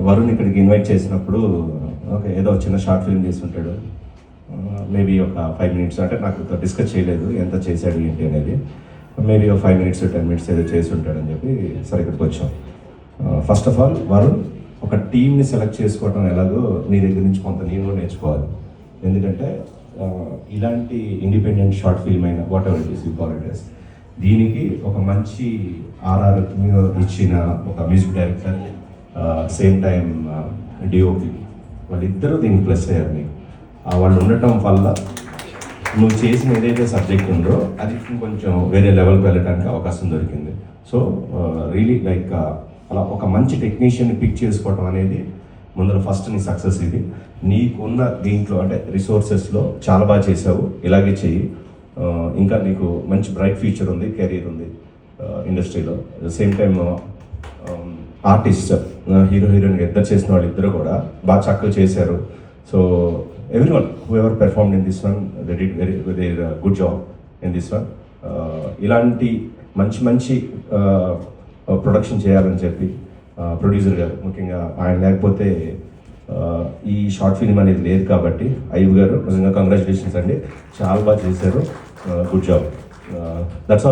వరుణ్ ఇక్కడికి ఇన్వైట్ చేసినప్పుడు ఓకే ఏదో చిన్న షార్ట్ ఫిల్మ్ చేస్తుంటాడు, మేబీ ఒక 5 minutes, అంటే నాకు డిస్కస్ చేయలేదు ఎంత చేశాడు ఏంటి అనేది, మేబీ ఒక 5 minutes 10 minutes ఏదో చేసి ఉంటాడని చెప్పి సరే ఇక్కడికి వచ్చాం. ఫస్ట్ ఆఫ్ ఆల్ వరుణ్ ఒక టీమ్ని సెలెక్ట్ చేసుకోవడం ఎలాగో నీ దగ్గర నుంచి కొంత నేను కూడా నేర్చుకోవాలి. ఎందుకంటే ఇలాంటి ఇండిపెండెంట్ షార్ట్ ఫిల్మ్ అయినా whatever it is you call it as, దీనికి ఒక మంచి ఆర్ఆర్ ఇచ్చిన ఒక music director, same time DOP, వాళ్ళిద్దరూ దీనికి ప్లస్ అయ్యారు. నీకు వాళ్ళు ఉండటం వల్ల నువ్వు చేసిన ఏదైతే సబ్జెక్ట్ ఉందో అది కొంచెం వేరే లెవెల్కి వెళ్ళడానికి అవకాశం దొరికింది. సో రియలీ లైక్ అలా ఒక మంచి టెక్నీషియన్ని పిక్ చేసుకోవడం అనేది ముందర ఫస్ట్ నీ సక్సెస్. ఇది నీకున్న దీంట్లో అంటే రిసోర్సెస్లో చాలా బాగా చేసావు, ఇలాగే చెయ్యి. ఇంకా నీకు మంచి బ్రైట్ ఫ్యూచర్ ఉంది, కెరీర్ ఉంది ఇండస్ట్రీలో. Same time artist, hero heroine ఇద్దరు చేసిన వాళ్ళు ఇద్దరు కూడా బాగా చక్కగా చేశారు. So everyone whoever performed in this one, they did very good job in this one. ఇలాంటి మంచి ప్రొడక్షన్ చేయాలని చెప్పి ప్రొడ్యూసర్ గారు ముఖ్యంగా ఆయన లేకపోతే ఈ షార్ట్ ఫిల్మ్ అనేది లేదు కాబట్టి అయ్యూబ్ గారు నిజంగా కంగ్రాచులేషన్స్ అండి, చాలా బాగా చేశారు, గుడ్ జాబ్. That's all.